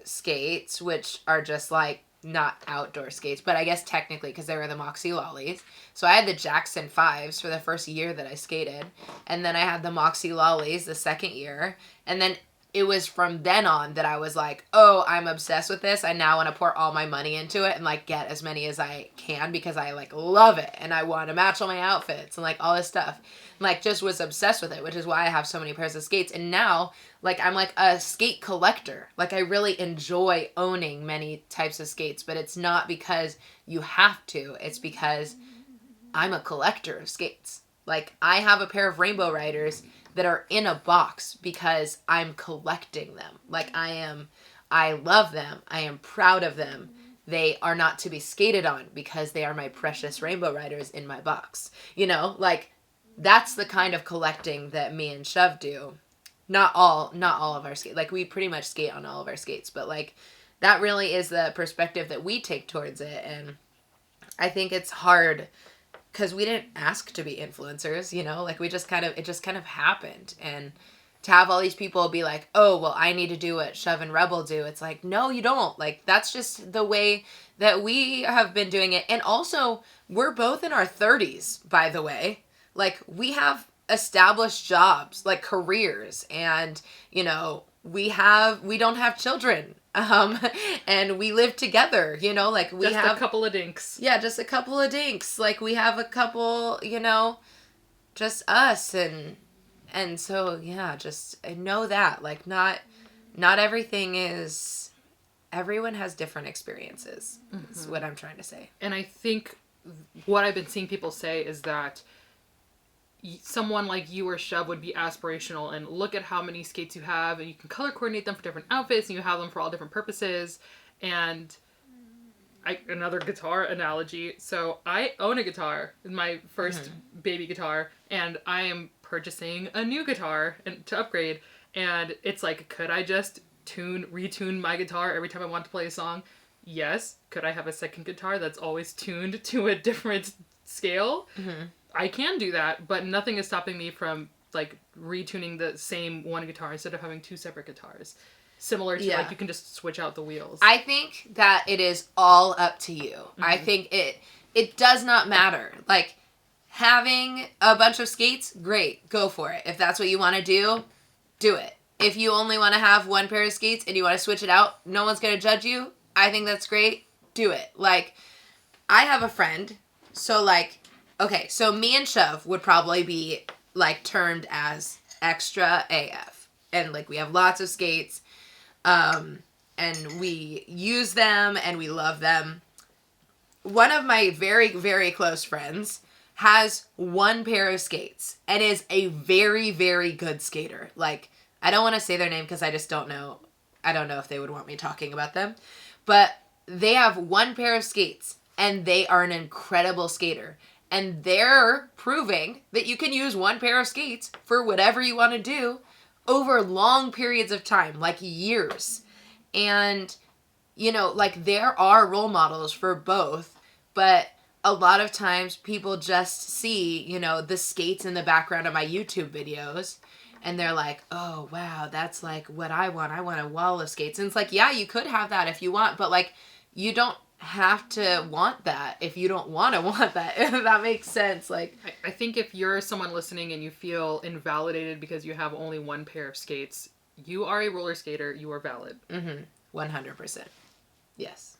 Speaker 1: skates, which are just, like, not outdoor skates, but I guess technically because they were the Moxie Lollies. So I had the Jackson 5s for the first year that I skated. And then I had the Moxie Lollies the second year. And then it was from then on that I was like, oh, I'm obsessed with this. I now want to pour all my money into it and like get as many as I can because I like love it and I want to match all my outfits and like all this stuff. Like just was obsessed with it, which is why I have so many pairs of skates. And now like I'm like a skate collector. Like I really enjoy owning many types of skates, but it's not because you have to. It's because I'm a collector of skates. Like I have a pair of Rainbow Riders that are in a box because I'm collecting them. Like I love them. I am proud of them. They are not to be skated on because they are my precious Rainbow Riders in my box. You know, like that's the kind of collecting that me and Shove do. Not all of our skates. Like we pretty much skate on all of our skates, but like that really is the perspective that we take towards it. And I think it's hard because we didn't ask to be influencers, you know, like it just kind of happened. And to have all these people be like, oh, well, I need to do what Shove and Rebel do. It's like, no, you don't. Like, that's just the way that we have been doing it. And also, we're both in our 30s, by the way. Like, we have established jobs, like careers. And, you know, we don't have children. And we live together, you know, like we have
Speaker 2: a couple of dinks.
Speaker 1: Yeah, just a couple of dinks. Like we have a couple, you know, just us and so yeah, just know that like not everything is, everyone has different experiences. Is what I'm trying to say.
Speaker 2: And I think what I've been seeing people say is that someone like you or Shove would be aspirational and look at how many skates you have and you can color coordinate them for different outfits and you have them for all different purposes. And another guitar analogy. So I own a guitar, my first baby guitar, and I am purchasing a new guitar to upgrade. And it's like, could I just retune my guitar every time I want to play a song? Yes. Could I have a second guitar that's always tuned to a different scale? I can do that, but nothing is stopping me from like retuning the same one guitar instead of having two separate guitars. Similar to like you can just switch out the wheels.
Speaker 1: I think that it is all up to you. I think it does not matter. Like having a bunch of skates, great, go for it. If that's what you want to do it. If you only want to have one pair of skates and you want to switch it out, no one's going to judge you. I think that's great. Do it. Like I have a friend, so like okay, so me and Shove would probably be, like, termed as extra AF. And, like, we have lots of skates, and we use them, and we love them. One of my very, very close friends has one pair of skates, and is a very, very good skater. Like, I don't want to say their name because I just don't know. I don't know if they would want me talking about them. But they have one pair of skates, and they are an incredible skater. And they're proving that you can use one pair of skates for whatever you want to do over long periods of time, like years. And, you know, like there are role models for both, but a lot of times people just see, you know, the skates in the background of my YouTube videos and they're like, oh, wow, that's like what I want. I want a wall of skates. And it's like, yeah, you could have that if you want, but like you don't have to want that if you don't want to want that, if that makes sense. Like
Speaker 2: I think if you're someone listening and you feel invalidated because you have only one pair of skates, you are a roller skater. You are valid.
Speaker 1: 100%. Yes.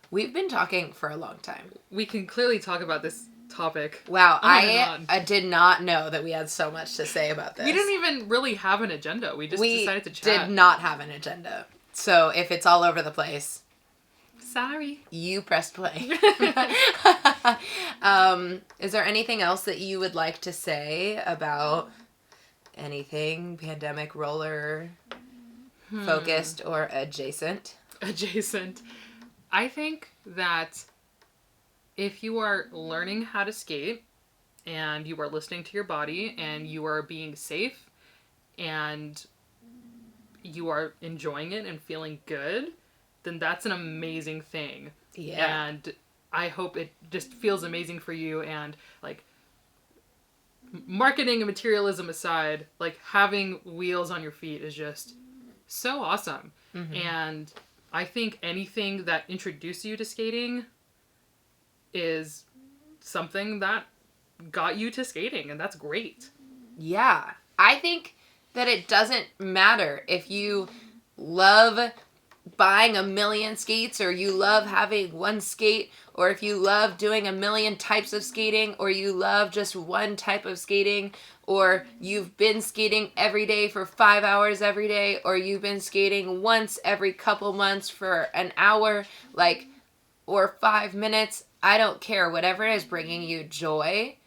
Speaker 1: We've been talking for a long time.
Speaker 2: We can clearly talk about this topic.
Speaker 1: Wow, I did not know that we had so much to say about this.
Speaker 2: We didn't even really have an agenda. We just decided to chat.
Speaker 1: We did not have an agenda. So if it's all over the place,
Speaker 2: sorry.
Speaker 1: You pressed play. Is there anything else that you would like to say about anything pandemic roller focused or adjacent?
Speaker 2: Adjacent. I think that if you are learning how to skate and you are listening to your body and you are being safe and you are enjoying it and feeling good, then that's an amazing thing.
Speaker 1: Yeah.
Speaker 2: And I hope it just feels amazing for you. And like marketing and materialism aside, like having wheels on your feet is just so awesome. And I think anything that introduced you to skating is something that got you to skating, and that's great.
Speaker 1: Yeah. I think that it doesn't matter if you love buying a million skates, or you love having one skate, or if you love doing a million types of skating, or you love just one type of skating, or you've been skating every day for 5 hours every day, or you've been skating once every couple months for an hour, like, or 5 minutes. I don't care. Whatever is bringing you joy.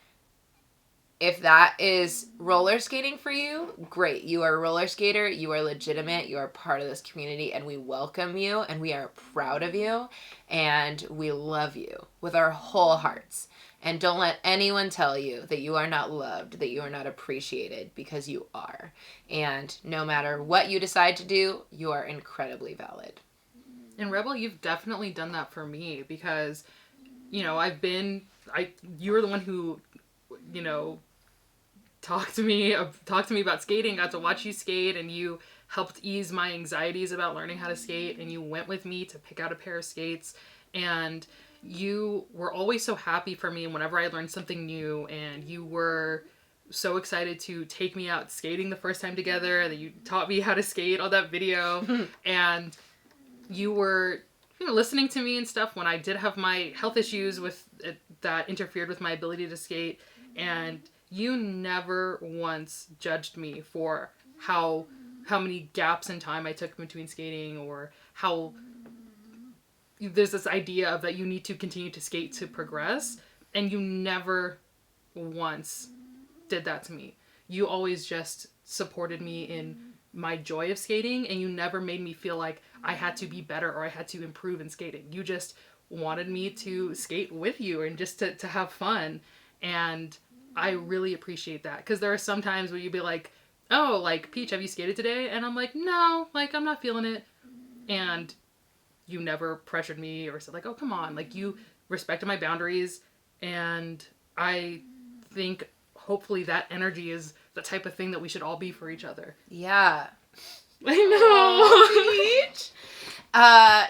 Speaker 1: If that is roller skating for you, great. You are a roller skater. You are legitimate. You are part of this community, and we welcome you, and we are proud of you, and we love you with our whole hearts. And don't let anyone tell you that you are not loved, that you are not appreciated, because you are. And no matter what you decide to do, you are incredibly valid.
Speaker 2: And Rebel, you've definitely done that for me, because, you know, you were the one who, you know, talked to me about skating, got to watch you skate, and you helped ease my anxieties about learning how to skate, and you went with me to pick out a pair of skates, and you were always so happy for me whenever I learned something new, and you were so excited to take me out skating the first time together, that you taught me how to skate on that video, and you were, you know, listening to me and stuff when I did have my health issues with it, that interfered with my ability to skate, and you never once judged me for how many gaps in time I took between skating, or how there's this idea of that you need to continue to skate to progress, and you never once did that to me. You always just supported me in my joy of skating, and you never made me feel like I had to be better or I had to improve in skating. You just wanted me to skate with you and just to have fun, and I really appreciate that, because there are some times where you'd be like, oh, like, Peach, have you skated today? And I'm like, no, like, I'm not feeling it. And you never pressured me or said, like, oh, come on. Like, you respected my boundaries, and I think hopefully that energy is the type of thing that we should all be for each other.
Speaker 1: Yeah.
Speaker 2: I know.
Speaker 1: Peach.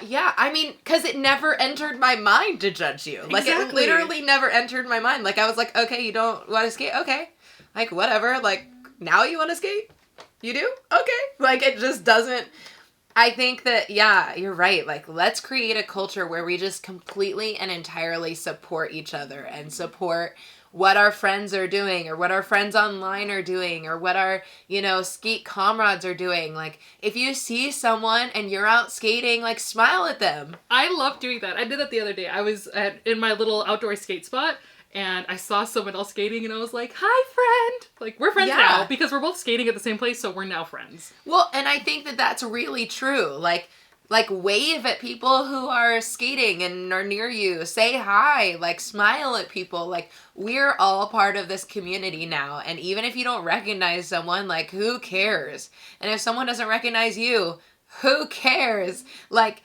Speaker 1: Yeah, I mean, because it never entered my mind to judge you. Like,
Speaker 2: Exactly.
Speaker 1: it literally never entered my mind. Like, I was like, okay, you don't want to skate? Okay. Like, whatever. Like, now you want to skate? You do? Okay. Like, it just doesn't... I think that, yeah, you're right. Like, let's create a culture where we just completely and entirely support each other and support what our friends are doing, or what our friends online are doing, or what our, you know, skate comrades are doing. Like, if you see someone and you're out skating, like, smile at them.
Speaker 2: I love doing that. I did that the other day. I was in my little outdoor skate spot, and I saw someone else skating, and I was like, hi, friend. Like, we're friends now, because we're both skating at the same place, so we're now friends.
Speaker 1: Well, and I think that that's really true. Like, wave at people who are skating and are near you. Say hi. Like, smile at people. Like, we're all part of this community now. And even if you don't recognize someone, like, who cares? And if someone doesn't recognize you, who cares? Like,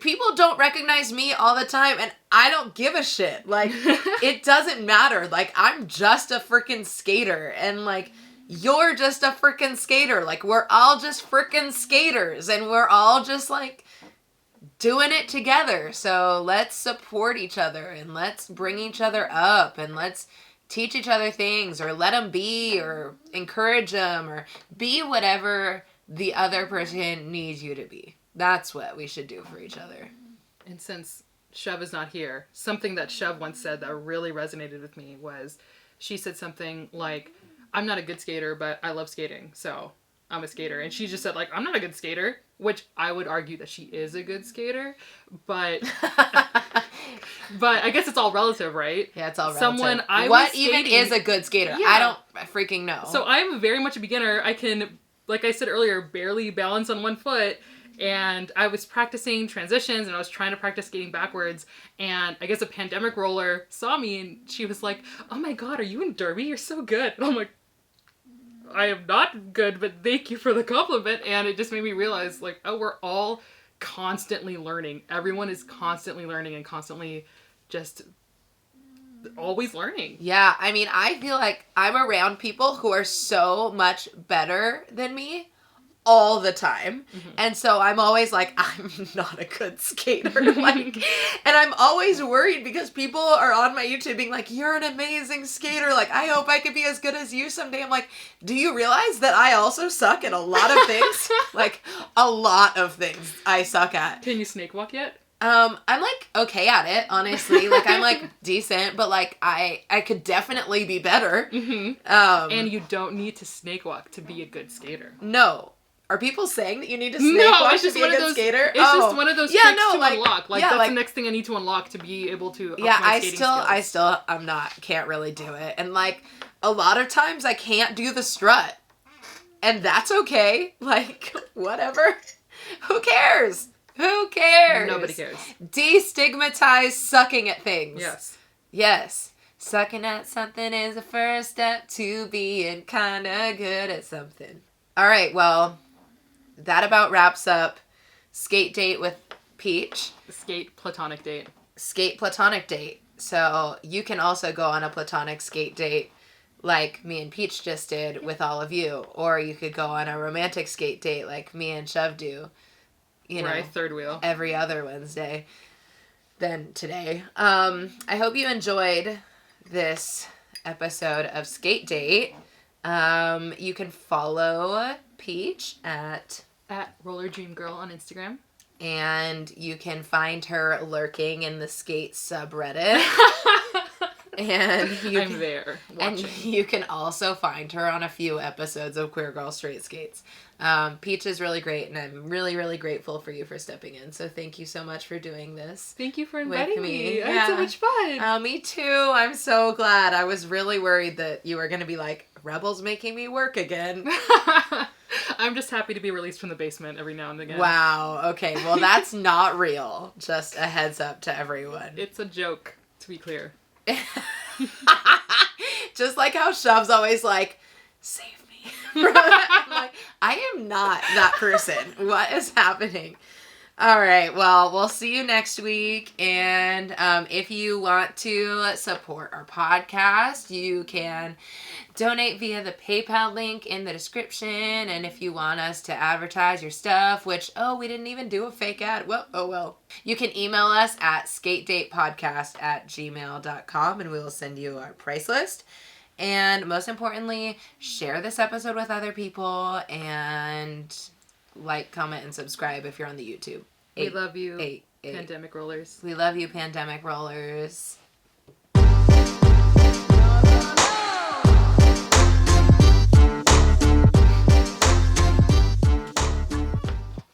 Speaker 1: people don't recognize me all the time, and I don't give a shit. Like, it doesn't matter. Like, I'm just a freaking skater, and, like, you're just a freaking skater. Like, we're all just freaking skaters, and we're all just, like, doing it together. So let's support each other, and let's bring each other up, and let's teach each other things, or let them be, or encourage them, or be whatever the other person needs you to be. That's what we should do for each other.
Speaker 2: And since Shev is not here, something that Shev once said that really resonated with me was, she said something like, I'm not a good skater, but I love skating, so I'm a skater. And she just said, like, I'm not a good skater, which I would argue that she is a good skater, but but I guess it's all relative, right?
Speaker 1: Yeah, it's all relative. What even is a good skater?
Speaker 2: Yeah.
Speaker 1: I don't freaking know.
Speaker 2: So I'm very much a beginner. I can, like I said earlier, barely balance on one foot. And I was practicing transitions, and I was trying to practice skating backwards, and I guess a pandemic roller saw me, and she was like, oh my god, are you in derby? You're so good. And I'm like, I am not good, but thank you for the compliment. And it just made me realize, like, oh, we're all constantly learning. Everyone is constantly learning and constantly just always learning.
Speaker 1: Yeah, I mean, I feel like I'm around people who are so much better than me all the time. And so I'm always like, I'm not a good skater. Like, and I'm always worried because people are on my YouTube being like, you're an amazing skater. Like, I hope I could be as good as you someday. I'm like, do you realize that I also suck at a lot of things? Like, a lot of things I suck at.
Speaker 2: Can you snake walk yet?
Speaker 1: I'm like okay at it, honestly. Like I'm like decent, but like I could definitely be better.
Speaker 2: And you don't need to snake walk to be a good skater.
Speaker 1: No. Are people saying that you need to snake walk to be a good skater?
Speaker 2: It's just one of those tricks to unlock. Like that's the next thing I need to unlock to be able to up my skating skills.
Speaker 1: Can't really do it. And like a lot of times I can't do the strut. And that's okay. Like whatever. Who cares? Who cares?
Speaker 2: Nobody cares.
Speaker 1: Destigmatize sucking at things.
Speaker 2: Yes.
Speaker 1: Yes. Sucking at something is the first step to being kind of good at something. All right, well, that about wraps up Skate Date with Peach.
Speaker 2: Skate platonic date.
Speaker 1: Skate platonic date. So you can also go on a platonic skate date like me and Peach just did with all of you. Or you could go on a romantic skate date like me and Shove do. You know,
Speaker 2: third wheel.
Speaker 1: Every other Wednesday than today. I hope you enjoyed this episode of Skate Date. You can follow Peach at
Speaker 2: Roller Dream Girl on Instagram.
Speaker 1: And you can find her lurking in the skate subreddit. And
Speaker 2: I'm there watching.
Speaker 1: And you can also find her on a few episodes of Queer Girl Straight Skates. Peach is really great, and I'm really, really grateful for you for stepping in. So thank you so much for doing this.
Speaker 2: Thank you for inviting me.
Speaker 1: Yeah.
Speaker 2: I had so much fun.
Speaker 1: Me too. I'm so glad. I was really worried that you were going to be like, Rebel's making me work again.
Speaker 2: I'm just happy to be released from the basement every now and again.
Speaker 1: Wow. Okay. Well, that's not real. Just a heads up to everyone.
Speaker 2: It's a joke, to be clear.
Speaker 1: Just like how Shove's always like, save me. I'm like, I am not that person. What is happening? All right. Well, we'll see you next week. And if you want to support our podcast, you can donate via the PayPal link in the description. And if you want us to advertise your stuff, which, we didn't even do a fake ad. Well. You can email us at skatedatepodcast@gmail.com and we will send you our price list. And most importantly, share this episode with other people and like, comment, and subscribe if you're on the YouTube.
Speaker 2: We love you, Pandemic Rollers.
Speaker 1: We love you, Pandemic Rollers.